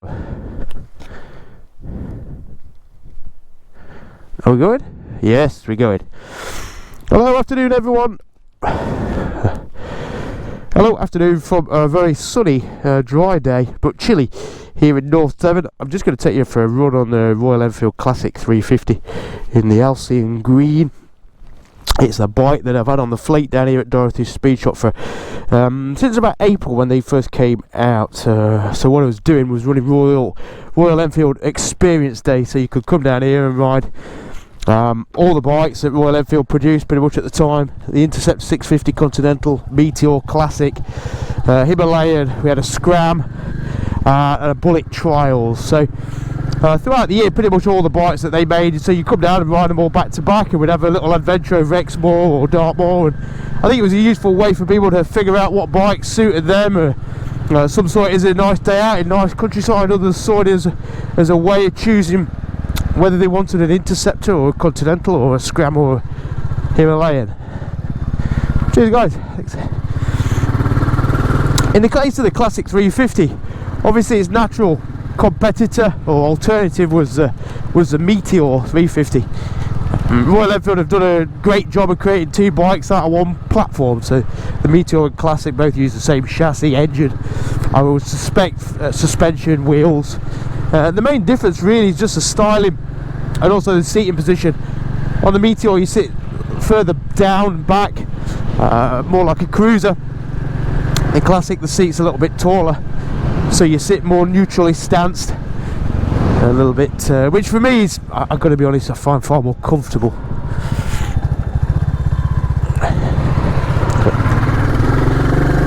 Are we going? Yes, we're going. Hello, afternoon, everyone. Hello, afternoon from a very sunny, dry day, but chilly here in North Devon. I'm just going to take you for a run on the Royal Enfield Classic 350 in the Halcyon Green. It's a bike that I've had on the fleet down here at Dorothy's Speed Shop for since about April when they first came out. So what I was doing was running Royal Enfield Experience Day, so you could come down here and ride all the bikes that Royal Enfield produced pretty much at the time. The Intercept 650 Continental, Meteor Classic, Himalayan, we had a Scram and a Bullet Trials. So throughout the year, pretty much all the bikes that they made, so you come down and ride them all back to back, and we'd have a little adventure over Exmoor or Dartmoor. And I think it was a useful way for people to figure out what bikes suited them. Some saw it as a nice day out in nice countryside, others saw it as a way of choosing whether they wanted an Interceptor or a Continental or a Scram or a Himalayan. Cheers, guys. Thanks. In the case of the Classic 350, obviously its natural competitor or alternative was the Meteor 350. Royal Enfield have done a great job of creating two bikes out of one platform. So the Meteor and Classic both use the same chassis, engine, I would suspect suspension, wheels. The main difference really is just the styling and also the seating position. On the Meteor you sit further down back, more like a cruiser. The Classic, the seat's a little bit taller, so you sit more neutrally stanced a little bit, which for me is, I've got to be honest, I find far more comfortable.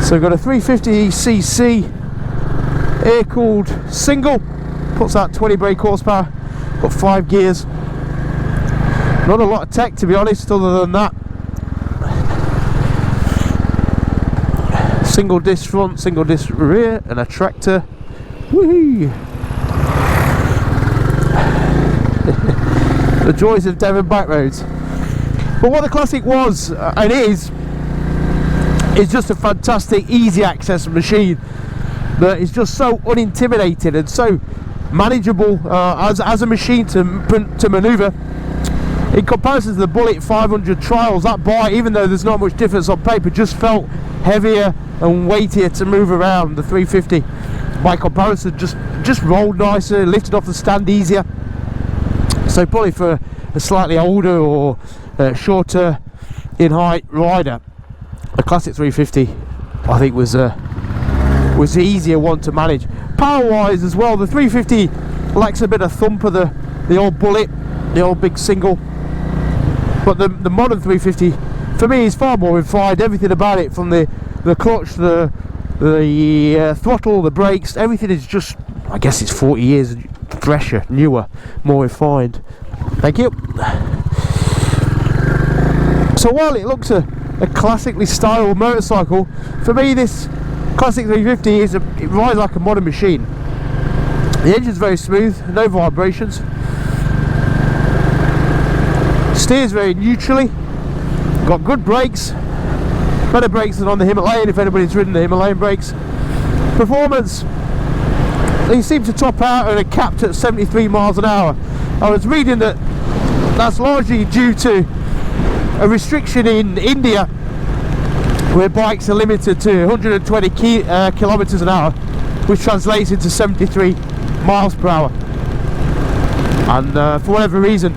So we've got a 350cc air-cooled single, puts out 20 brake horsepower, got 5 gears. Not a lot of tech, to be honest, other than that. Single disc front, single disc rear, and a tractor. Woohoo! The joys of Devon back roads. But what the Classic was and is just a fantastic, easy access machine that is just so unintimidating and so manageable as a machine to manoeuvre. In comparison to the Bullet 500 Trials, that bike, even though there's not much difference on paper, just felt heavier and weightier to move around. The 350 by comparison just rolled nicer, lifted off the stand easier. So probably for a slightly older or shorter in height rider, a Classic 350 I think was the easier one to manage. Power wise as well, the 350 lacks a bit of thump of the old Bullet, the old big single, but the modern 350 for me is far more refined. Everything about it, from the clutch, the throttle, the brakes, everything is just, I guess it's 40 years fresher, newer, more refined. Thank you. So while it looks a classically styled motorcycle, for me this Classic 350 it rides like a modern machine. The engine's very smooth, no vibrations, steers very neutrally, got good brakes, better brakes than on the Himalayan if anybody's ridden the Himalayan brakes. Performance, they seem to top out and are capped at 73 miles an hour. I was reading that that's largely due to a restriction in India where bikes are limited to 120 kilometers an hour, which translates into 73 miles per hour. And for whatever reason,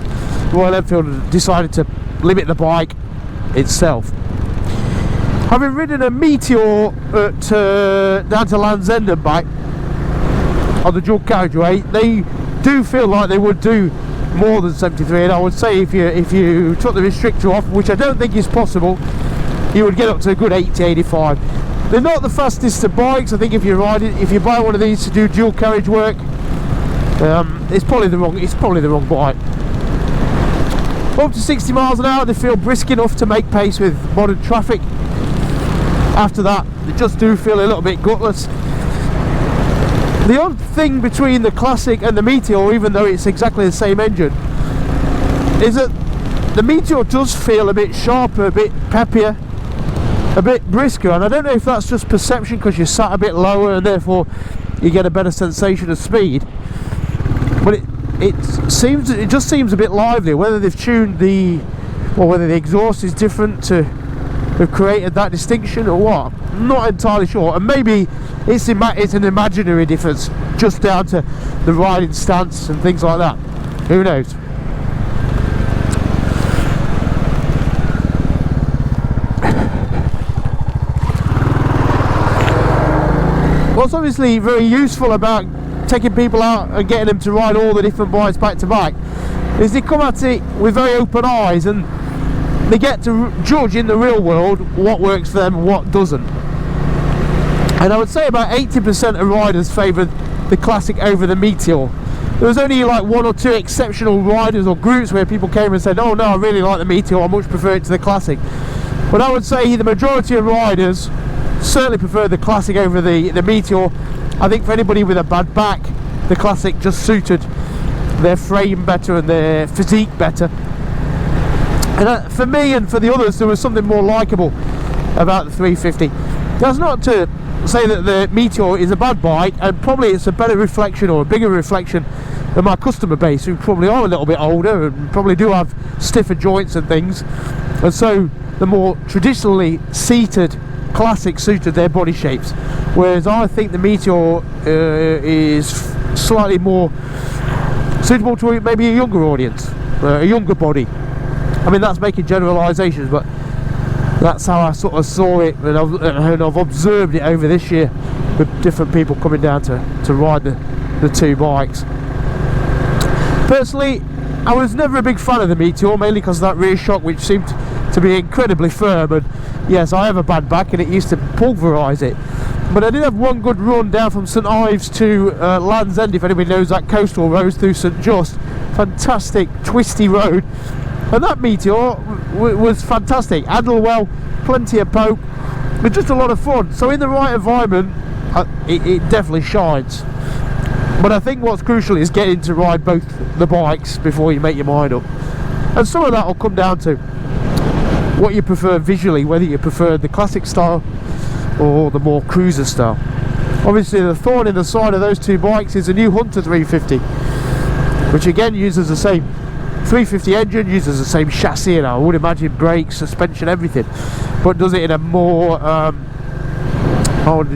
Royal Enfield decided to limit the bike itself. Having ridden a Meteor at, down to Land's End and back on the dual carriageway, they do feel like they would do more than 73, and I would say if you took the restrictor off, which I don't think is possible, you would get up to a good 80-85. They're not the fastest of bikes. I think if you buy one of these to do dual carriage work, it's probably the wrong bike. Up to 60 miles an hour, they feel brisk enough to make pace with modern traffic. After that, they just do feel a little bit gutless. The odd thing between the Classic and the Meteor, even though it's exactly the same engine, is that the Meteor does feel a bit sharper, a bit peppier, a bit brisker, and I don't know if that's just perception because you're sat a bit lower and therefore you get a better sensation of speed. But it just seems a bit lively. Whether they've tuned or whether the exhaust is different to have created that distinction or what, I'm not entirely sure. And maybe it's an imaginary difference, just down to the riding stance and things like that. Who knows? What's obviously very useful about taking people out and getting them to ride all the different bikes back to back is they come at it with very open eyes, and they get to judge in the real world what works for them and what doesn't. And I would say about 80% of riders favoured the Classic over the Meteor. There was only like 1 or 2 exceptional riders or groups where people came and said, oh no, I really like the Meteor, I much prefer it to the Classic. But I would say the majority of riders certainly prefer the Classic over the Meteor. I think for anybody with a bad back, the Classic just suited their frame better and their physique better. And for me and for the others, there was something more likeable about the 350. That's not to say that the Meteor is a bad bike, and probably it's a better reflection or a bigger reflection of my customer base, who probably are a little bit older and probably do have stiffer joints and things, and so the more traditionally seated Classic suited their body shapes, whereas I think the Meteor is slightly more suitable to maybe a younger audience, a younger body. I mean, that's making generalisations, but that's how I sort of saw it, and I've observed it over this year with different people coming down to ride the two bikes. Personally, I was never a big fan of the Meteor, mainly because of that rear shock, which seemed to be incredibly firm, and yes, I have a bad back and it used to pulverise it. But I did have one good run down from St Ives to Land's End, if anybody knows that coastal road through St Just. Fantastic twisty road, and that Meteor was fantastic. Handled well, plenty of poke, but just a lot of fun. So in the right environment, it definitely shines. But I think what's crucial is getting to ride both the bikes before you make your mind up, and some of that will come down to what you prefer visually, whether you prefer the Classic style or the more cruiser style. Obviously the thorn in the side of those two bikes is a new Hunter 350, which again uses the same 350 engine, uses the same chassis, and I would imagine brakes, suspension, everything, but does it in a more what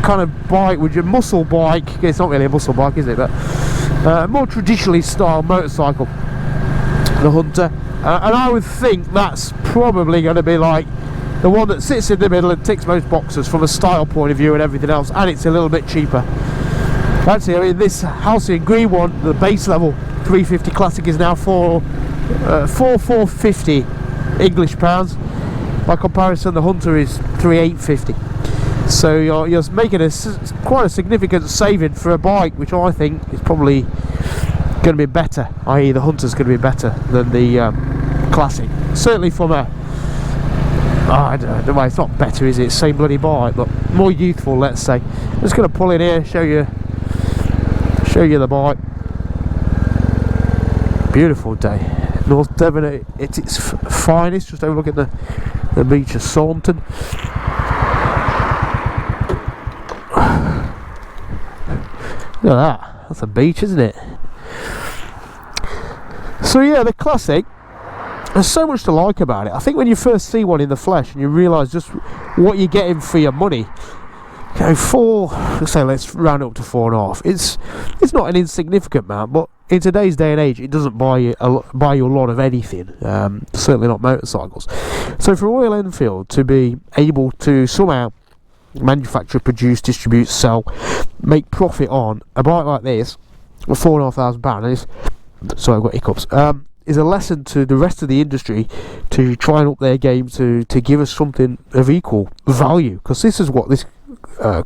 kind of bike would you, muscle bike, it's not really a muscle bike, is it, but more traditionally style motorcycle, the Hunter. And I would think that's probably going to be like the one that sits in the middle and ticks most boxes from a style point of view and everything else, and it's a little bit cheaper. Actually, I mean, this Halcyon green one, the base level 350 Classic, is now 4,450 English pounds. By comparison, the Hunter is 3,850. So you're making quite a significant saving for a bike, which I think is probably going to be better, i.e. the Hunter's going to be better than the Classic. Certainly from a, I don't know, it's not better, is it? Same bloody bike, but more youthful, let's say. I'm just going to pull in here, show you the bike. Beautiful day. North Devon at its finest, just overlooking the beach of Saunton. Look at that, that's a beach, isn't it? So yeah, the Classic, there's so much to like about it. I think when you first see one in the flesh and you realise just what you're getting for your money, let's round it up to 4.5. It's not an insignificant amount, but in today's day and age, it doesn't buy you a lot of anything. Certainly not motorcycles. So for Royal Enfield to be able to somehow manufacture, produce, distribute, sell, make profit on a bike like this, for £4,500, sorry, I've got hiccups, is a lesson to the rest of the industry to try and up their game to give us something of equal value, because this is what this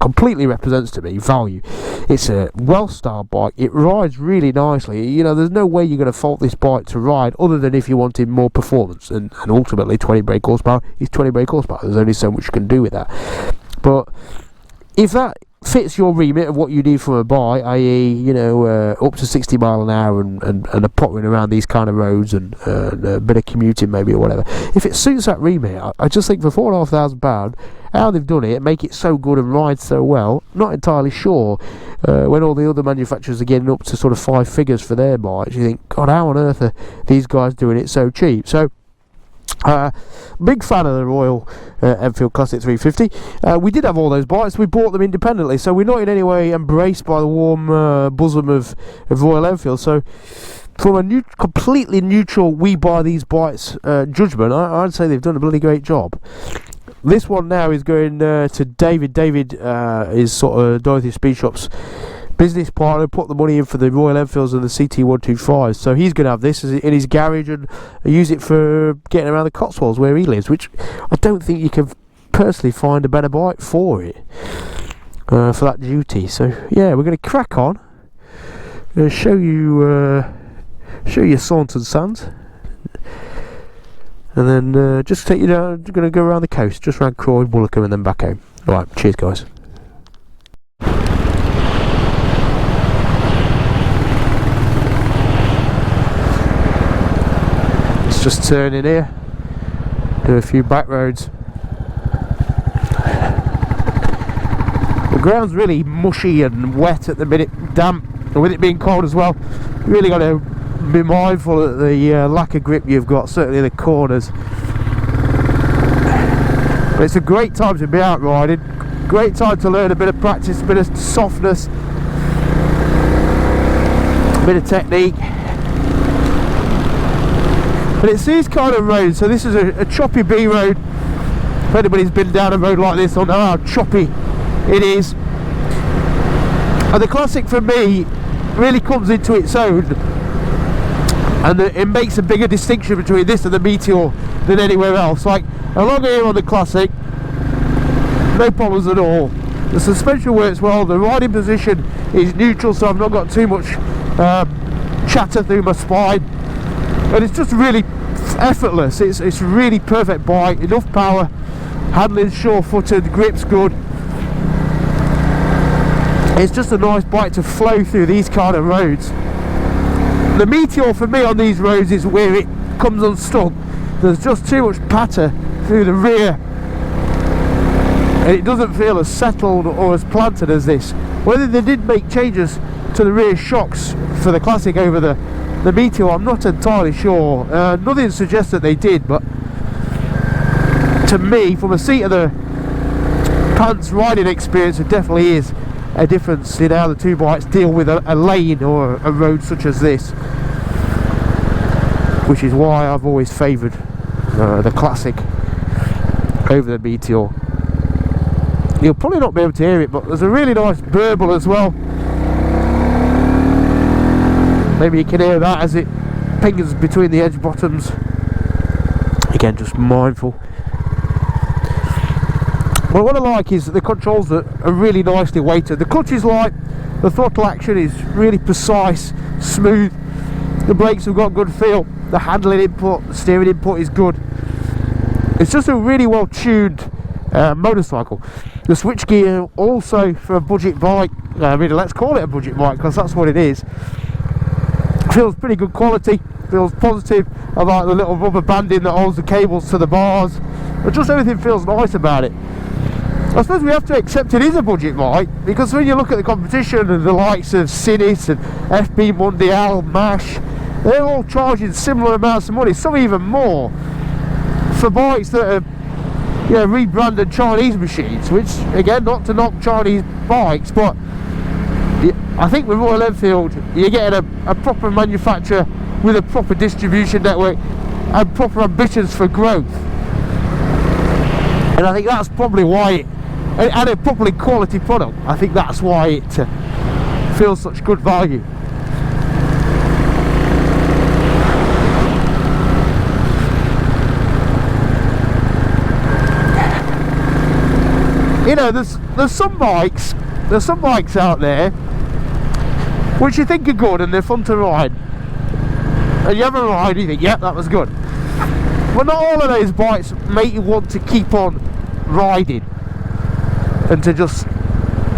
completely represents to me, value. It's a well-styled bike, it rides really nicely, you know, there's no way you're going to fault this bike to ride, other than if you wanted more performance, and ultimately 20 brake horsepower is 20 brake horsepower, there's only so much you can do with that. But if that fits your remit of what you need from a bike, i.e., you know, up to 60 mile an hour and a pottering around these kind of roads and a bit of commuting maybe or whatever, if it suits that remit, I just think for £4,500 how they've done it, make it so good and ride so well, not entirely sure. When all the other manufacturers are getting up to sort of 5 figures for their bikes, you think, God, how on earth are these guys doing it so cheap? So big fan of the Royal Enfield Classic 350. We did have all those bikes, we bought them independently, so we're not in any way embraced by the warm bosom of Royal Enfield. So from a completely neutral, we buy these bikes judgment, I'd say they've done a bloody great job. This one now is going to David. David is sort of Dorothy Speed Shop's business partner, put the money in for the Royal Enfields and the CT125, so he's going to have this in his garage and use it for getting around the Cotswolds where he lives, which I don't think you can personally find a better bike for it, for that duty. So yeah, we're going to crack on, show you Saunton Sands, and then just take you down. Going to go around the coast, just around Croydon, Woolacombe, and then back home. Right, cheers guys. Just turn in here, do a few back roads. The ground's really mushy and wet at the minute, damp, and with it being cold as well, you really got to be mindful of the lack of grip you've got, certainly in the corners. But it's a great time to be out riding, great time to learn a bit of practice, a bit of softness, a bit of technique. But it's these kind of roads, so this is a choppy B road. If anybody's been down a road like this, they'll know how choppy it is. And the Classic for me really comes into its own, and it makes a bigger distinction between this and the Meteor than anywhere else. Like along here on the Classic, no problems at all. The suspension works well, the riding position is neutral, so I've not got too much chatter through my spine. And it's just really effortless. It's really perfect bike, enough power, handling sure-footed, grip's good. It's just a nice bike to flow through these kind of roads. The Meteor for me on these roads is where it comes unstuck. There's just too much patter through the rear, and it doesn't feel as settled or as planted as this. Whether they did make changes to the rear shocks for the Classic over the Meteor, I'm not entirely sure. Nothing suggests that they did, but to me, from a seat of the pants riding experience, it definitely is a difference in how the two bikes deal with a lane or a road such as this, which is why I've always favoured the Classic over the Meteor. You'll probably not be able to hear it, but there's a really nice burble as well. Maybe you can hear that as it pings between the edge bottoms. Again, just mindful. Well, what I like is that the controls are really nicely weighted. The clutch is light, the throttle action is really precise, smooth. The brakes have got good feel. The handling input, the steering input is good. It's just a really well tuned motorcycle. The switchgear also for a budget bike, I mean, let's call it a budget bike because that's what it is. Feels pretty good quality, feels positive. I like the little rubber banding that holds the cables to the bars, but just everything feels nice about it. I suppose we have to accept it is a budget bike, because when you look at the competition and the likes of Sinnis and FB Mondial, MASH, they're all charging similar amounts of money, some even more, for bikes that are, you know, rebranded Chinese machines, which, again, not to knock Chinese bikes, but I think with Royal Enfield you're getting a proper manufacturer with a proper distribution network and proper ambitions for growth, and I think that's probably why it, and a properly quality product, I think that's why it feels such good value. You know, there's some bikes out there which you think are good and they're fun to ride, and you have a ride and you think, yep, that was good. But not all of those bikes make you want to keep on riding and to just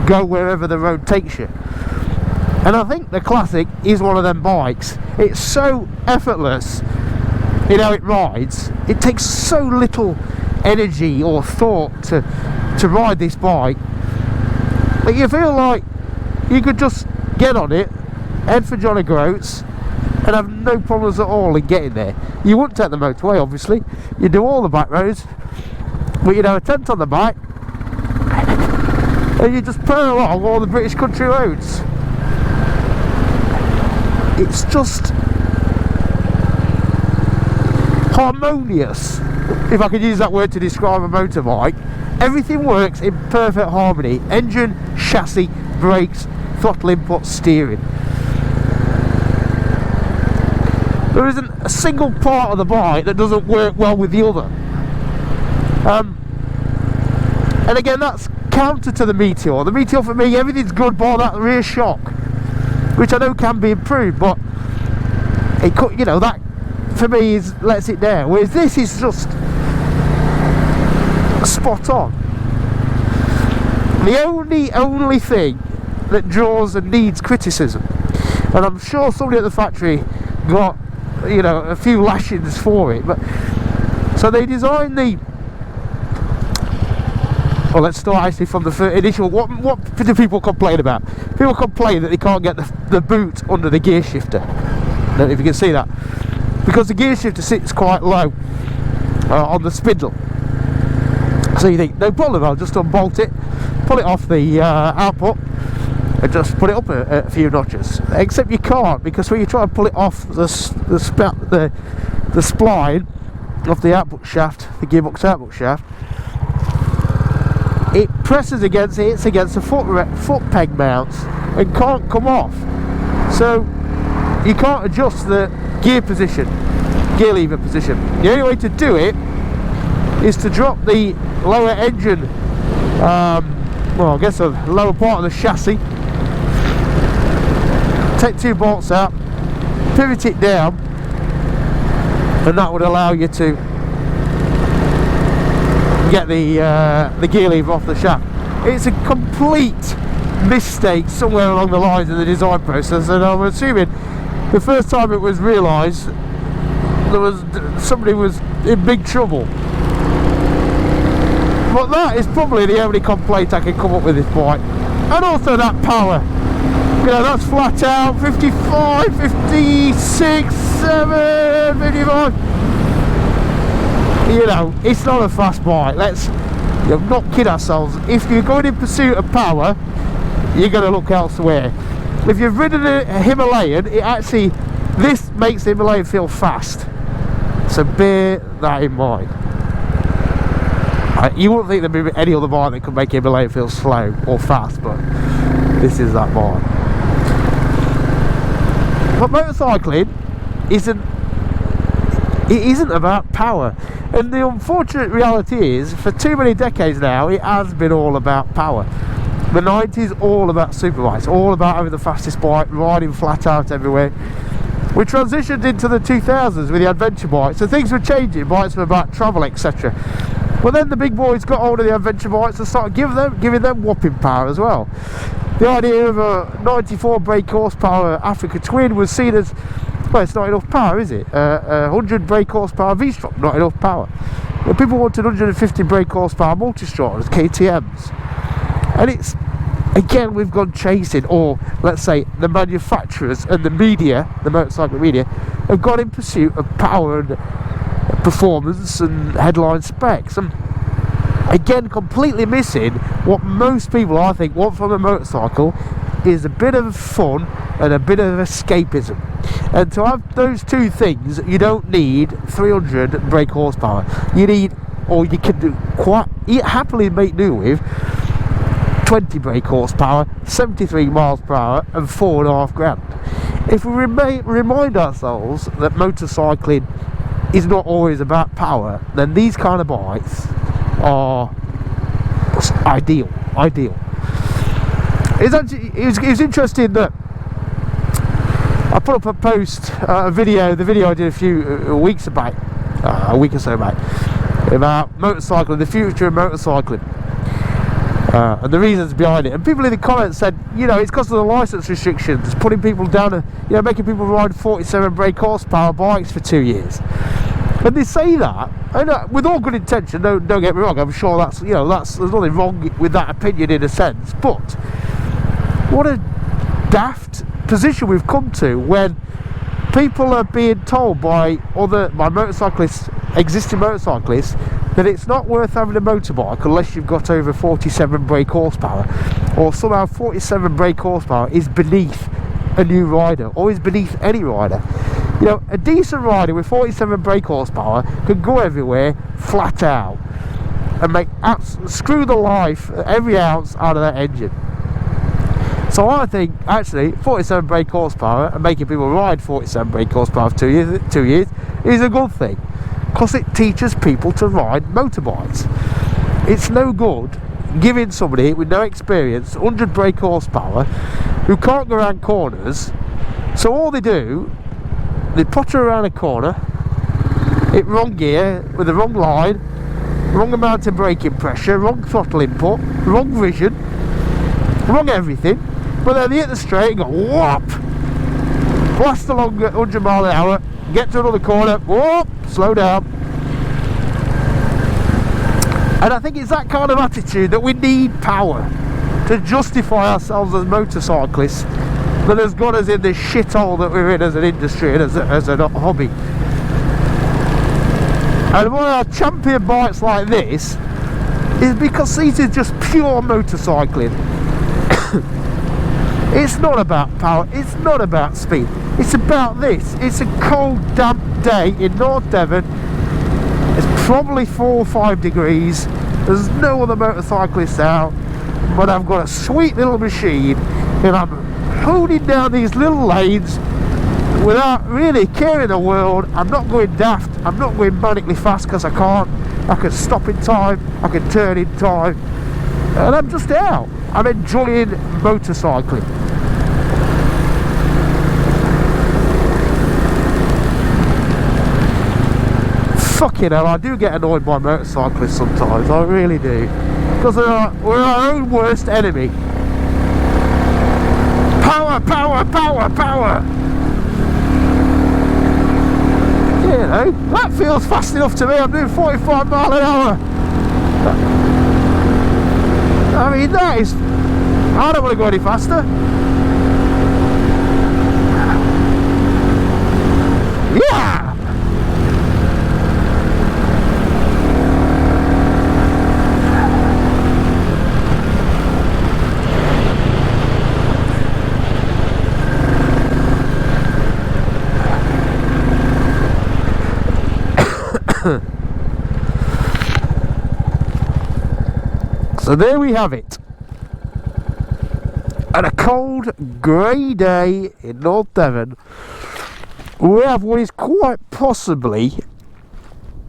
go wherever the road takes you. And I think the Classic is one of them bikes. It's so effortless in how it rides. It takes so little energy or thought to to ride this bike that you feel like you could just get on it, head for John O'Groats, and have no problems at all in getting there. You wouldn't take the motorway, obviously. You do all the back roads, but you'd have a tent on the back, and you just purr along all the British country roads. It's just harmonious, if I could use that word to describe a motorbike. Everything works in perfect harmony. Engine, chassis, brakes, throttle input, steering. There isn't a single part of the bike that doesn't work well with the other. And again, that's counter to the Meteor. The Meteor, for me, everything's good bar that rear shock, which I know can be improved, but it could, you know, that for me is lets it down. Whereas this is just spot on. The only thing that draws and needs criticism, and I'm sure somebody at the factory got, you know, a few lashings for it, but so they designed the, well, let's start actually from the initial. What do people complain about? People complain that they can't get the boot under the gear shifter. I don't know if you can see that, because the gear shifter sits quite low on the spindle. So you think, no problem, I'll just unbolt it, pull it off the output, and just put it up a few notches. Except you can't, because when you try and pull it off the spline off the output shaft, the gearbox output shaft, it presses against it, hits against the foot peg mounts and can't come off. So you can't adjust the gear position, gear lever position. The only way to do it is to drop the lower engine, well, I guess the lower part of the chassis, take 2 bolts out, pivot it down, and that would allow you to get the gear lever off the shaft. It's a complete mistake somewhere along the lines of the design process, and I'm assuming the first time it was realised, somebody was in big trouble. But that is probably the only complaint I can come up with this bike. And also that power. You know, that's flat out 55, 56, 7, 55. You know, it's not a fast bike. Let's not kid ourselves. If you're going in pursuit of power, you're going to look elsewhere. If you've ridden a Himalayan, this makes the Himalayan feel fast. So bear that in mind. You wouldn't think there'd be any other bike that could make Himalayan feel slow or fast, but this is that bike. But motorcycling isn't about power, and the unfortunate reality is, for too many decades now, it has been all about power. The 90s, all about superbikes, all about having the fastest bike, riding flat out everywhere. We transitioned into the 2000s with the adventure bikes, so things were changing. Bikes were about travel, etc. Well, then the big boys got hold of the adventure bikes and started giving them whopping power as well. The idea of a 94 brake horsepower Africa Twin was seen as, well, it's not enough power, is it? 100 brake horsepower V-Strut, not enough power. Well, people wanted 150 brake horsepower multi-strut, KTMs. And it's, again, we've gone chasing, or let's say the manufacturers and the media, the motorcycle media, have gone in pursuit of power and performance and headline specs, and again completely missing what most people, I think, want from a motorcycle is a bit of fun and a bit of escapism. And to have those two things, you don't need 300 brake horsepower. You need, or you can do happily make do with 20 brake horsepower, 73 miles per hour, and 4.5 grand. If we remind ourselves that motorcycling is not always about power, then these kind of bikes are ideal. It was interesting that I put up a post, the video I did a few weeks back, a week or so back, about motorcycling, the future of motorcycling, and the reasons behind it. And people in the comments said, you know, it's because of the license restrictions, putting people down, making people ride 47 brake horsepower bikes for 2 years. And they say that, and with all good intention. Don't get me wrong. I'm sure that's there's nothing wrong with that opinion in a sense. But what a daft position we've come to when people are being told by motorcyclists, existing motorcyclists, that it's not worth having a motorbike unless you've got over 47 brake horsepower, or somehow 47 brake horsepower is beneath a new rider, or is beneath any rider. A decent rider with 47 brake horsepower can go everywhere flat out and screw the life every ounce out of that engine. So I think actually 47 brake horsepower and making people ride 47 brake horsepower for 2 years is a good thing, because it teaches people to ride motorbikes. It's no good giving somebody with no experience 100 brake horsepower who can't go around corners. So all they do, they potter around a corner, hit wrong gear with the wrong line, wrong amount of braking pressure, wrong throttle input, wrong vision, wrong everything. But then they hit the straight and go whoop, blast along at 100 mile an hour, get to another corner, whoop, slow down. And I think it's that kind of attitude that we need power to justify ourselves as motorcyclists that has got us in this shithole that we're in as an industry and as a hobby. And why I champion bikes like this is because these are just pure motorcycling. It's not about power, it's not about speed, it's about this. It's a cold, damp day in North Devon. It's probably 4 or 5 degrees. There's no other motorcyclists out, but I've got a sweet little machine and I'm holding down these little lanes without really caring the world. I'm not going daft, I'm not going manically fast because I can't. I can stop in time, I can turn in time, and I'm just out. I'm enjoying motorcycling. Fucking hell, I do get annoyed by motorcyclists sometimes, I really do. Because we're our own worst enemy. Power, power, power, power! That feels fast enough to me. I'm doing 45 mile an hour. I mean, that is... I don't want to go any faster. Yeah! So there we have it. On a cold, grey day in North Devon, we have what is quite possibly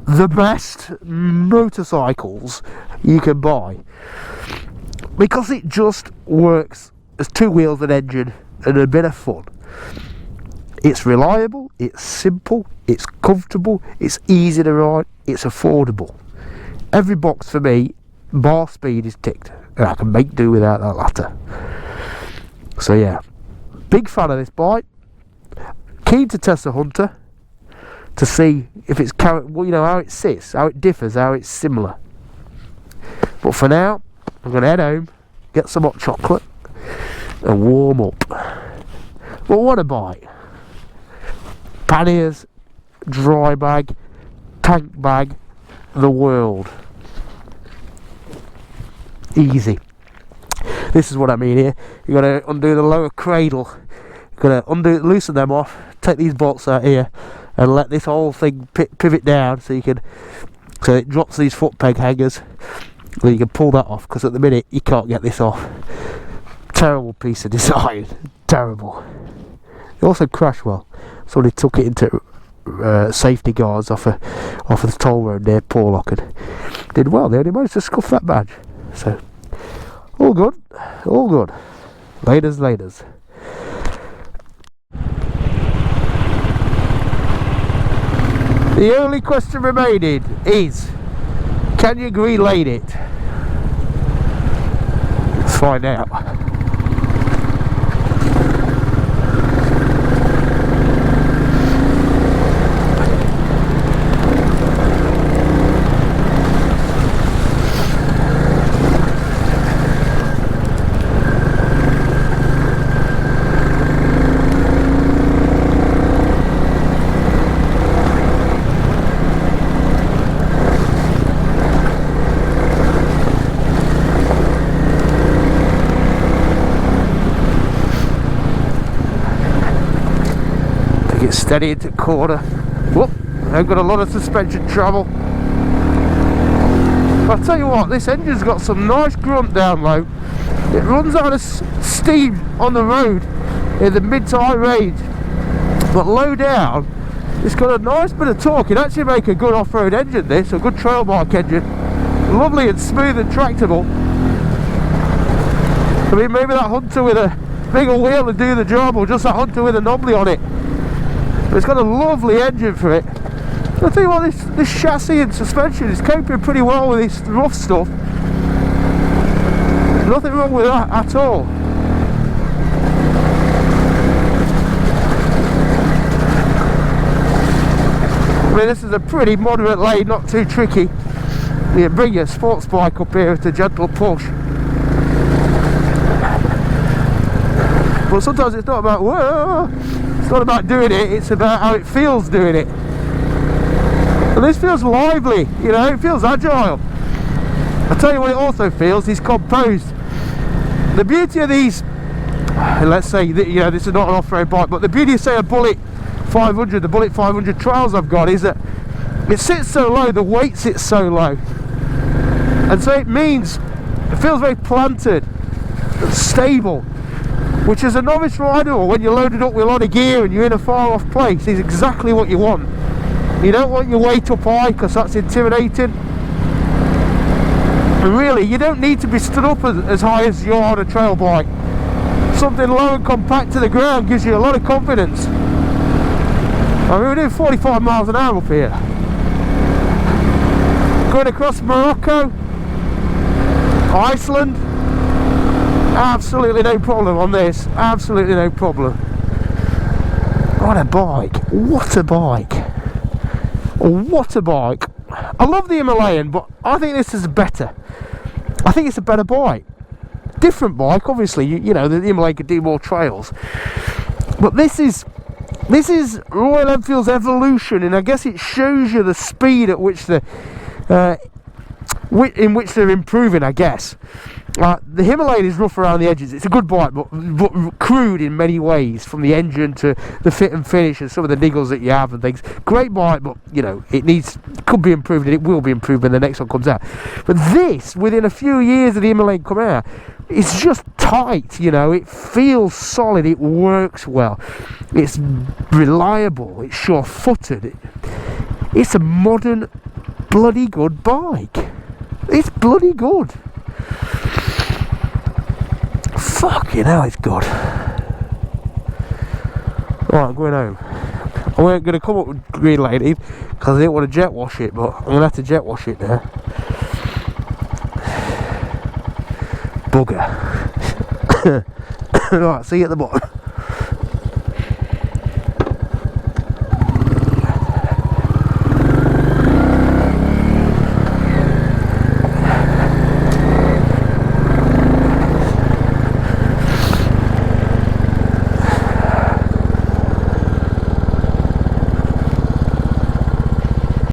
the best motorcycles you can buy, because it just works as 2 wheels, an engine, and a bit of fun. It's reliable, it's simple, it's comfortable, it's easy to ride, it's affordable. Every box for me, bar speed, is ticked, and I can make do without that latter. So yeah, big fan of this bike. Keen to test the Hunter to see if it's how it sits, how it differs, how it's similar. But for now, I'm going to head home, get some hot chocolate, and warm up. But what a bike! Panniers, dry bag, tank bag, the world. Easy. This is what I mean here. You've got to undo the lower cradle. You've got to loosen them off, take these bolts out here, and let this whole thing pivot down so it drops these foot peg hangers. Then you can pull that off, because at the minute you can't get this off. Terrible piece of design. Terrible. It also crashed well. Somebody took it into safety guards off of the toll road near Porlock and did well. They only managed to scuff that badge. So all good, all good. Laters. The only question remaining is, can you green lane it? Let's find out. Get steady into corner. Whoop, I've got a lot of suspension travel. I'll tell you what, this engine's got some nice grunt down low. It runs out of steam on the road in the mid to high range, but low down it's got a nice bit of torque. It actually make a good off-road engine, this, a good trail bike engine. Lovely and smooth and tractable. I mean, maybe that Hunter with a bigger wheel would do the job, or just that Hunter with a knobbly on it. But it's got a lovely engine for it. I'll tell you what, this chassis and suspension is coping pretty well with this rough stuff. Nothing wrong with that at all. I mean, this is a pretty moderate lane, not too tricky. You can bring your sports bike up here with a gentle push. But sometimes it's not about, whoa, it's not about doing it, it's about how it feels doing it. And this feels lively, you know, it feels agile. I'll tell you what it also feels, is composed. The beauty of these, let's say, you know, this is not an off-road bike, but the beauty of, say, a Bullet 500, the Bullet 500 Trials I've got, is that it sits so low, the weight sits so low. And so it means it feels very planted and stable, which as a novice rider, or when you're loaded up with a lot of gear and you're in a far off place, is exactly what you want. You don't want your weight up high, because that's intimidating. And really, you don't need to be stood up as high as you are on a trail bike. Something low and compact to the ground gives you a lot of confidence. I mean, we're doing 45 miles an hour up here. Going across Morocco, Iceland, absolutely no problem on this. Absolutely no problem. What a bike. What a bike. What a bike. I love the Himalayan, but I think this is better. I think it's a better bike. Different bike, obviously. You know, the Himalayan could do more trails. But this is Royal Enfield's evolution, and I guess it shows you the speed at which in which they're improving, I guess. The Himalayan is rough around the edges. It's a good bike, but crude in many ways, from the engine to the fit and finish and some of the niggles that you have and things. Great bike, but you know, could be improved, and it will be improved when the next one comes out. But this, within a few years of the Himalayan come out, it's just tight, you know. It feels solid, it works well, it's reliable, it's sure-footed. It's a modern, bloody good bike. It's bloody good. Fucking hell, it's good. Right, I'm going home. I weren't going to come up with Green Lady because I didn't want to jet wash it, but I'm going to have to jet wash it now. Bugger. Right, see you at the bottom.